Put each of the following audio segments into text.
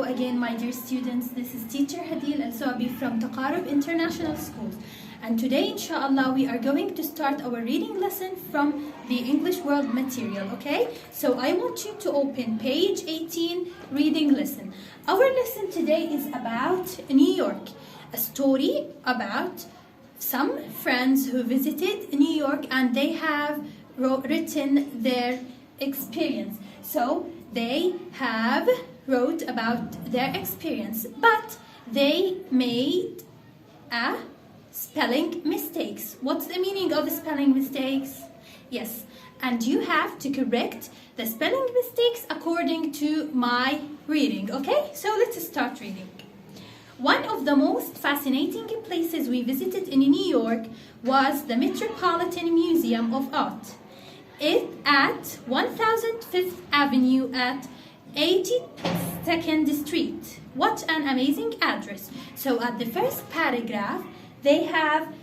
Again, my dear students, this is teacher Hadil Al-Sabi from Taqarub International Schools, and today inshallah we are going to start our reading lesson from the English World material. Okay, so I want you to open page 18, reading lesson. Our lesson today is about New York, a story about some friends who visited New York and they have written their experience. So they have wrote about their experience, but they made a spelling mistakes. What's the meaning of spelling mistakes? Yes, and you have to correct the spelling mistakes according to my reading. Okay, so let's start reading. One of the most fascinating places we visited in New York was the Metropolitan Museum of Art. It at 1005th Avenue at 82nd Street. What an amazing address. So at the first paragraph, they have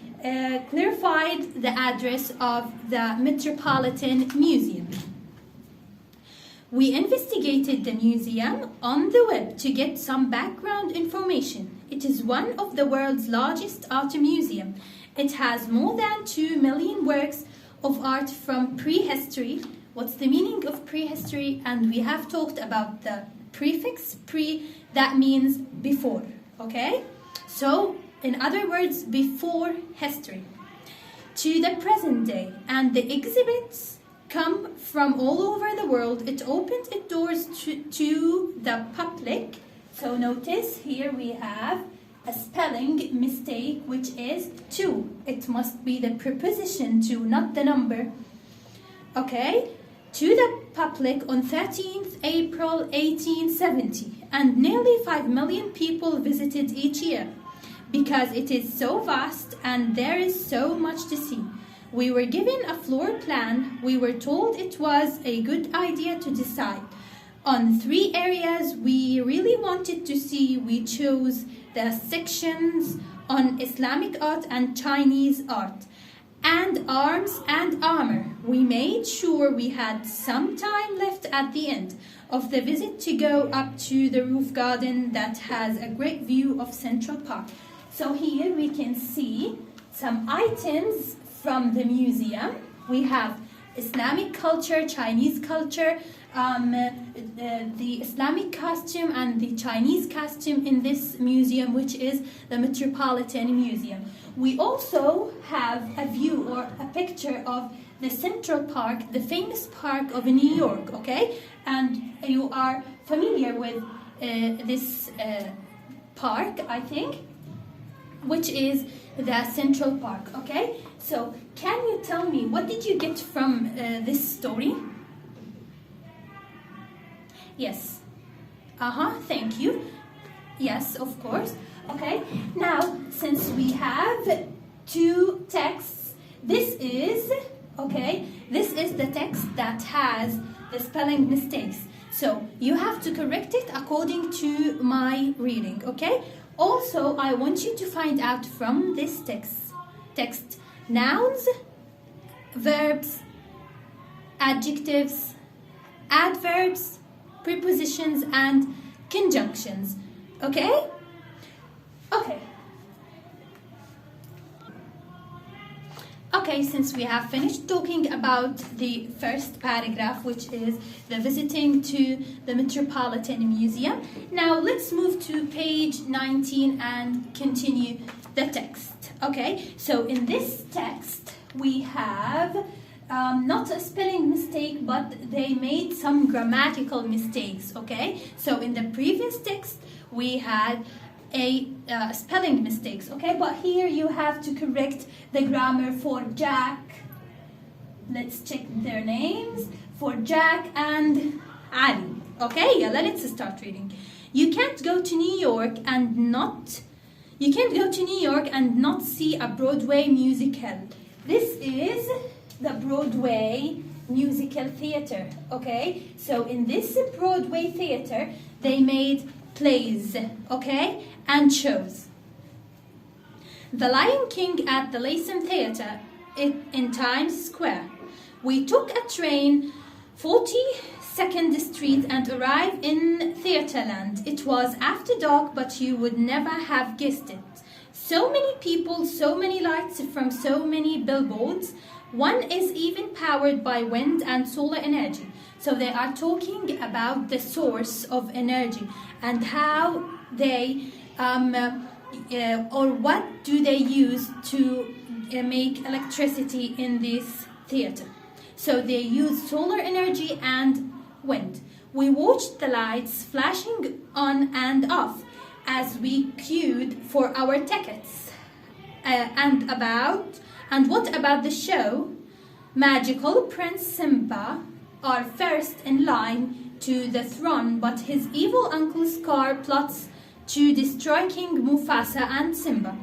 clarified the address of the Metropolitan Museum. We investigated the museum on the web to get some background information. It is one of the world's largest art museums. It has more than 2 million works of art from prehistory. What's the meaning of prehistory? And we have talked about the prefix pre, that means before. Okay, so in other words, before history to the present day, and the exhibits come from all over the world. It opened its doors to the public. So notice here we have a spelling mistake, which is to. It must be the preposition to, not the number. Okay, to the public on 13th April 1870, and nearly 5 million people visited each year because it is so vast and there is so much to see. We were given a floor plan. We were told it was a good idea to decide on 3 areas we really wanted to see. We chose the sections on Islamic art and Chinese art, and arms and armor. We made sure we had some time left at the end of the visit to go up to the roof garden that has a great view of Central Park. So here we can see some items from the museum. We have Islamic culture, Chinese culture, the Islamic costume and the Chinese costume in this museum, which is the Metropolitan Museum. We also have a view or a picture of the Central Park, the famous park of New York, okay? And you are familiar with this park, I think, which is the Central Park, okay? So can you tell me, what did you get from this story? Yes. Thank you. Yes, of course. Okay, now since we have 2 texts, this is the text that has the spelling mistakes. So you have to correct it according to my reading, okay? Also, I want you to find out from this text nouns, verbs, adjectives, adverbs, prepositions, and conjunctions. Okay? Okay, since we have finished talking about the first paragraph, which is the visiting to the Metropolitan Museum, now let's move to page 19 and continue the text. Okay, so in this text we have not a spelling mistake, but they made some grammatical mistakes. Okay, so in the previous text we had a spelling mistakes, okay, but here you have to correct the grammar for Jack. Let's check their names for Jack and Ali. Okay, yeah, let's start reading. You can't go to New York and not see a Broadway musical. This is the Broadway musical theater. Okay, so in this Broadway theater they made plays, okay, and shows. The Lion King at the Lyceum Theater in Times Square. We took a train 46 2nd Street and arrive in Theaterland. It was after dark, but you would never have guessed it. So many people, so many lights from so many billboards. One is even powered by wind and solar energy. So they are talking about the source of energy and how they, or what do they use to make electricity in this theater. So they use solar energy and wind. We watched the lights flashing on and off as we queued for our tickets. And what about the show? Magical Prince Simba are first in line to the throne, but his evil uncle Scar plots to destroy King Mufasa and Simba.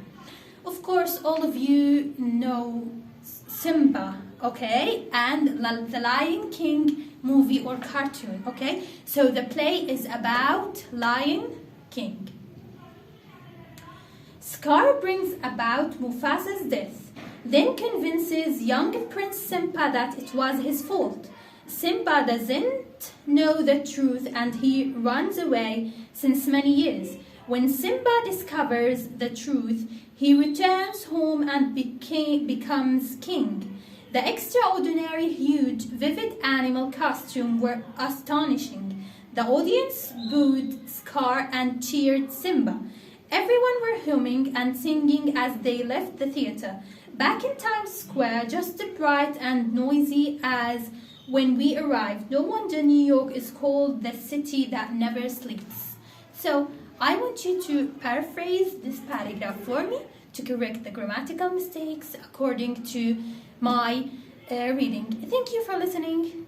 Of course, all of you know Simba, okay? And the Lion King movie or cartoon, okay? So the play is about Lion King. Scar brings about Mufasa's death, then convinces young Prince Simba that it was his fault. Simba doesn't know the truth and he runs away since many years. When Simba discovers the truth, he returns home and becomes king. The extraordinary, huge, vivid animal costumes were astonishing. The audience booed Scar and cheered Simba. Everyone were humming and singing as they left the theater. Back in Times Square, just as bright and noisy as when we arrived. No wonder New York is called the city that never sleeps. So, I want you to paraphrase this paragraph for me to correct the grammatical mistakes according to my reading. Thank you for listening.